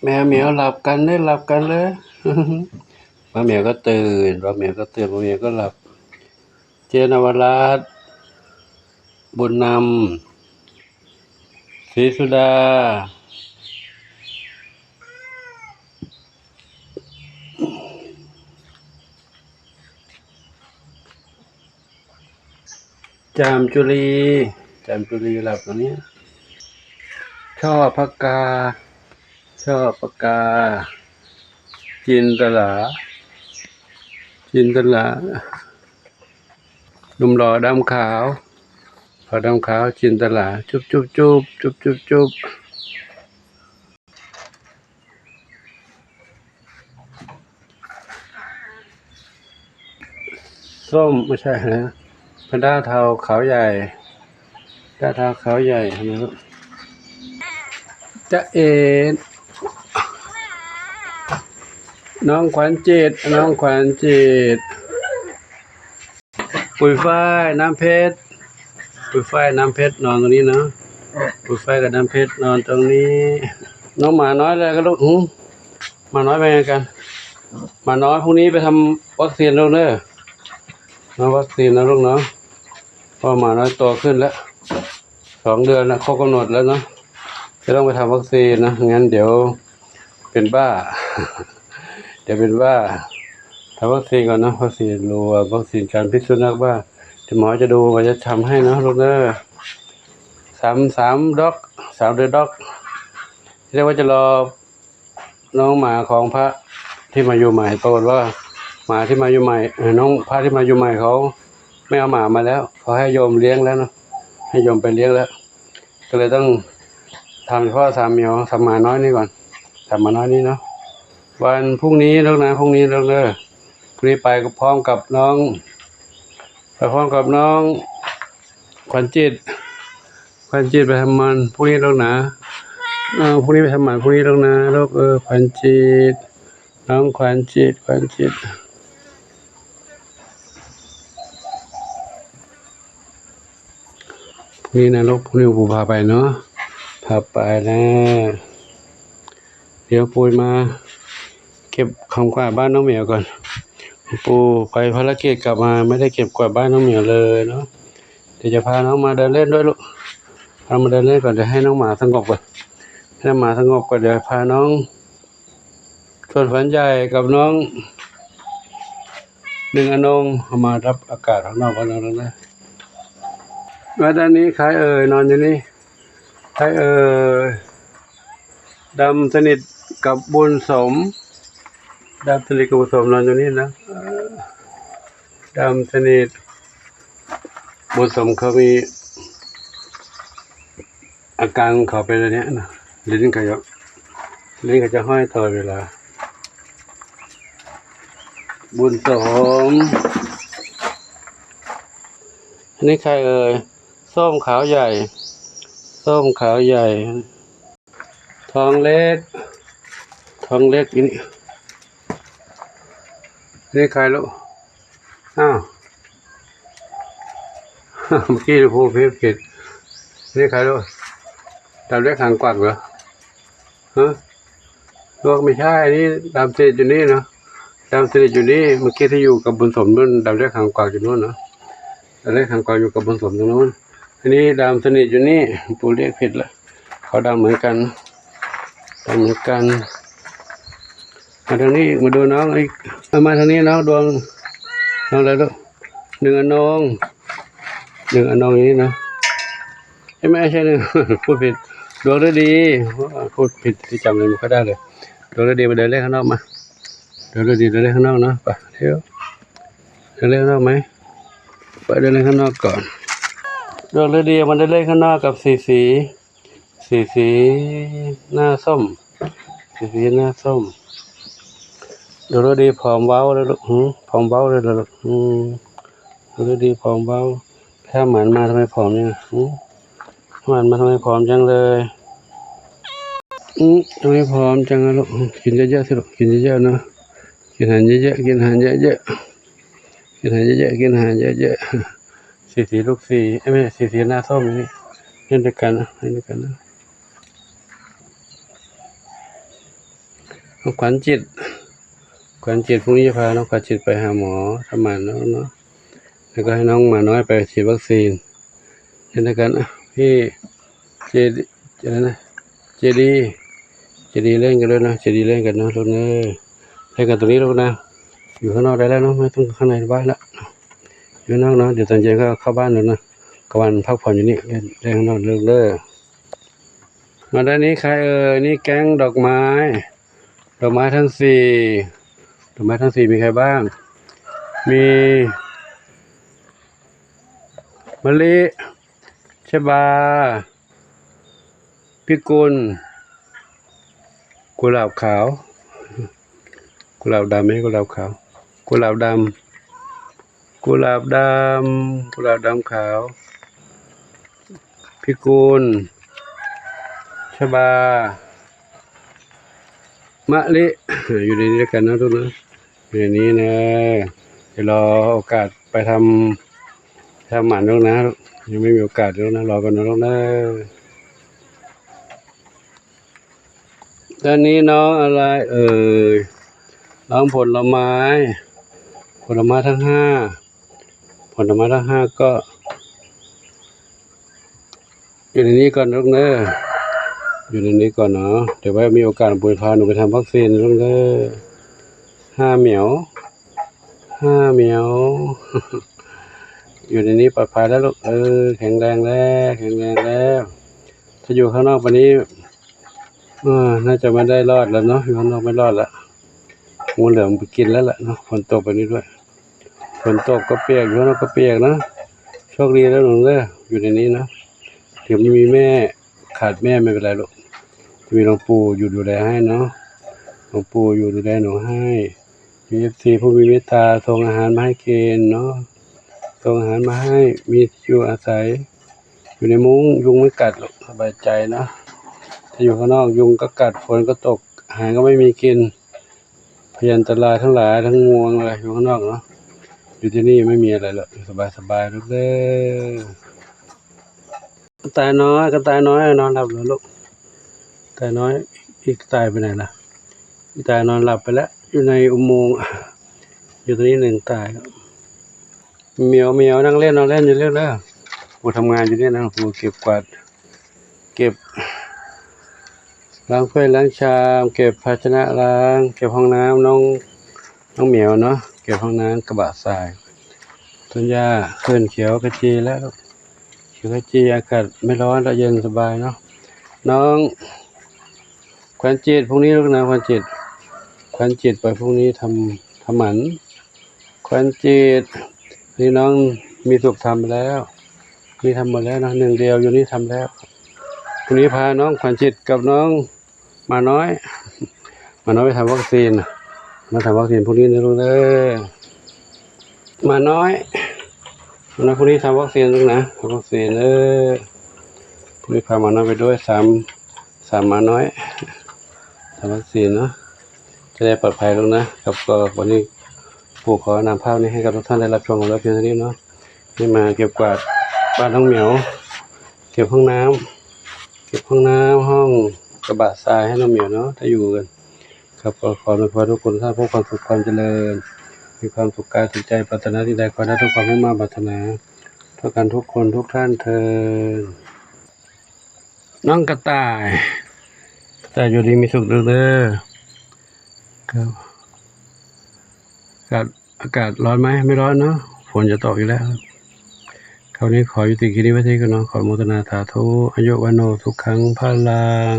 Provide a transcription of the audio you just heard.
แมวเหมียวหลับกันได้หลับกันเลยป้าเหมียวก็ตื่นป้าเหมียวก็ตื่นป้าเหมียวก็หลับเจนวราชบุญนำศรีสุดาจามจุลีหลับตรงนี้ช่อพกาจินตลาหนุ่มหล่อดำขาวจินตลาจุบส้มไม่ใช่นะพระด้าเทาเขาใหญ่ทำไมลูกจะเอ็นน้องขวัญจิตปุยฝ้ายน้ำเพชรนอนตรงนี้เนาะปุยฝ้ายกับน้ำเพชรนอนตรงนี้น้องหมาน้อยเลยก็ลูกหมาน้อยไปไงกันหมาน้อยพรุ่งนี้ไปทำวัคซีนแล้วเนอะวัคซีนนะลูกเนาะพอหมาน้อยโตขึ้นแล้ว2 เดือนนะครบกำหนดแล้วเนาะจะต้องไปทำวัคซีนนะงั้นเดี๋ยวเป็นบ้าทำวัคซีนก่อนนะวัคซีนรัววัคซีนการพิษสุนัขบ้าที่หมอจะดูว่าจะทำให้นะลูกเนอะ3 เดือนด็อกเรียกว่าจะรอน้องหมาของพระที่มาอยู่ใหม่ปรากฏว่าหมาที่มาอยู่ใหม่น้องพระที่มาอยู่ใหม่เขาไม่เอาหมามาแล้วเขาให้โยมเลี้ยงแล้วเนาะให้โยมไปเลี้ยงแล้วก็เลยต้องทำเฉพาะ3 เหมียวทำหมาน้อยนี่ก่อนทำหมาน้อยนี่เนาะวันพรุ่งนี้แล้วนะพรุ่งนี้ไปพร้อมกับน้องขวัญจิตไปทำมันพรุ่งนี้แล้วนะพรุ่งนี้ไปทำมันพรุ่งนี้แล้วนะลูกขวัญจิตน้องขวัญจิตพรุ่งนี้นะลูกพรุ่งนี้ปู่พาไปเนาะพาไปนะเดี๋ยวปู่มาเก็บของกวาดบ้านน้องเหมียวก่อนปู่ไปภารกิจกลับมาไม่ได้เก็บกวาดบ้านน้องเหมียวเลยเนาะเดี๋ยวจะพาน้องมาเดินเล่นด้วยลูกพามาเดินเล่นก่อนจะให้น้องหมาสงบก่อนเดี๋ยวพาน้องชวนฝันใหญ่กับน้องหนึ่งอนงมารับอากาศข้างนอกกันแล้วนะแล้วด้านนี้ใครนอนอยู่นี่ใครดำสนิทกับบุญสมนอนอยู่นี่นะดำสนิทบุญสมเขามีอาการของเขาเป็นอะไรเนี้ยนะลิ้นเขาจะห้อยตลอดเวลาบุญสมอันนี้ใครส้มขาวใหญ่ทองเล็กนี่ใครลูกอ้าวเมื่อกี้พูดเพี้ยนผิดนี่ใครลูกดำเล็กหางกวักเหรอลูกไม่ใช่นี่ดำสนิทอยู่นี่เนาะเมื่อกี้ที่อยู่กับบุญสมนู่นดำเล็กหางกวักอยู่นู่นเนาะดำเล็กหางกวักอยู่กับบุญสมตรงนู้นอันนี้ดำสนิทอยู่นี่ปู่เรียกผิดละเขาดำเหมือนกันมาทางนี้มาดูน้องอีกมาทางนี้น้องดวงน้องอะไรลูกหนึ่งอนงอย่างนี้นะไม่ใช่หนึ่งพูดผิดดวงฤดีพูดผิดที่จำเลยไม่ค่อยได้เลยดวงฤดีมาเดินเล่นข้างนอกมาดวงฤดีเดินเล่นข้างนอกนะไปเที่ยวเดินเล่นข้างนอกไหมไปเดินเล่นข้างนอกก่อนดวงฤดีมันเดินเล่นข้างนอกกับสีหน้าส้มดูแลดีผอมเบาเลยลูกผอมเบาเลยลูกดูแลดีผอมเบาแค่หมันมาทำไมผอมเนี่ยหมันมาทำไมผอมจังเลยทำไมผอมจังลูกกินเยอะๆสิลูกกินเยอะๆนะกินอาหารเยอะสีลูกไม่ใช่สีหน้าส้มนี่เล่นด้วยกันนะ น้องขวัญจิตพรุ่งนี้จะพาน้องขวัญจิตไปหาหมอทำหมันแล้วเนาะแล้วก็ให้น้องหมาน้อยไปฉีดวัคซีนเช่นเดียวกันพี่เจอะไรนะเจดีเล่นกันด้วยนะเจดีเล่นกันนะลูกเนยเล่นกันตรงนี้ลูกนะอยู่ข้างนอกได้แล้วเนาะไม่ต้องข้างในบ้านละอยู่นอกเนาะเดี๋ยวตอนเย็นก็เข้าบ้านแล้วนะกวันพักผ่อนอยู่นี่เล่นข้างนอกเลิกมาด้านนี้ใครนี่แก๊งดอกไม้ทั้งสี่มีใครบ้างมีมะลิชบาพิกุลกุหลาบขาวกุหลาบดำไม่ใช่กุหลาบขาวกุหลาบดำขาวพิกุลชบามะลิอยู่ในนี้ด้วยกันนะทุกนะอยู่ในนี้นะเดี๋ยวรอโอกาสไปทำหมันแล้วนะยังไม่มีโอกาสแล้วนะรอกันนะลูกนะด้านนี้น้องอะไรน้องผลไม้ทั้งห้าก็อยู่ในนี้ก่อนลูกนะอยู่ในนี้ก่อนเนาะเดี๋ยวไว้มีโอกาสปุยพาหนูไปทำวัคซีนลูกนะห้าเหมียว อยู่ในนี้ปลอดภัยแล้วลูกแข็งแรงแล้วถ้าอยู่ข้างนอกวันนี้น่าจะไม่ได้รอดแล้วเนาะอยู่ข้างนอกไม่รอดละงูเหลือมไปกินแล้วล่ะเนาะฝนตกไปนี้ด้วยฝนตกก็เปียกอยู่ข้างนอกก็เปียกนะโชคดีแล้วหนูอยู่ในนี้นะถึงไม่มีแม่ขาดแม่ไม่เป็นไรลูกจะมีหลวงปู่อยู่ดูแลให้เนาะหลวงปู่อยู่ดูแลหนูให้มีFCผู้มีเมตตาส่งอาหารมาให้กินเนาะส่งอาหารมาให้มีอยู่อาศัยอยู่ในมุ้งยุงไม่กัดหรอกสบายใจนะถ้าอยู่ข้างนอกยุงก็กัดฝนก็ตกอาหารก็ไม่มีกินพยันตรายทั้งหลายทั้งงวงอะไรอยู่ข้างนอกเนาะอยู่ที่นี่ไม่มีอะไรหรอกสบายลูกเด้อกระต่ายน้อยนอนหลับแล้วลูกกระต่ายน้อยอีกกระต่ายไปไหนล่ะกระต่ายนอนหลับไปแล้วอยู่ในอุโมงค์อยู่ตรงนี้หนึ่งกระต่ายเหมียวนั่งเล่นอยู่เรื่อยๆกูทำงานอยู่เนี่ยนะกูเก็บกวาดเก็บล้างถ้วยล้างชามเก็บภาชนะล้างเก็บห้องน้ำน้องเหมียวเนาะเก็บห้องน้ำกระบะทรายต้นหญ้าขึ้นเขียวกระจีแล้วเขียวกระจีอากาศไม่ร้อนและเย็นสบายเนาะน้องขวัญจิตพรุ่งนี้ลูกนะขวัญจิตไปพรุ่งนี้ทำหมันขวัญจิตนี่น้องมีสุขทำแล้วนี่ทำหมดแล้วนะหนึ่งเดียวอยู่นี่ทำแล้วพรุ่งนี้พาน้องขวัญจิตกับน้องมาน้อยไปทำวัคซีนมาทำวัคซีนพรุ่งนี้นะลูกเด้อมาน้อยพรุ่งนี้ทำวัคซีนลูกนะทำวัคซีนพรุ่งนี้พามาน้อยไปด้วยสามมาน้อยทำวัคซีนเนาะจะได้ปลอดภัยลูกนะกับก็วันนี้ปู่ขอนำภาพนี้ให้กับทุกท่านได้รับชมกันแล้วเพียงเท่านี้เนาะนี่มาเก็บกวาดบ้านน้องเหมียวเก็บห้องน้ำห้องกระบะทรายให้น้องเหมียวเนาะถ้าอยู่กันครับขออวยพรทุกคนท่านพบความสุขความเจริญมีความสุขกายสุขใจปรารถนาที่ใดขอได้ทุกความมุ่งมั่นปรารถนาเท่ากันทุกคนทุกท่านเถิดน้องกระต่ายแต่อยู่ดีมีสุขเด้อครับอากาศร้อนไหมไม่ร้อนเนาะฝนจะตกอีกแล้วคราวนี้ขอยุติคลิปนี้ไว้ที่กันเนาะขอโมทนาสาธุอายุวันโนทุกครั้งพลัง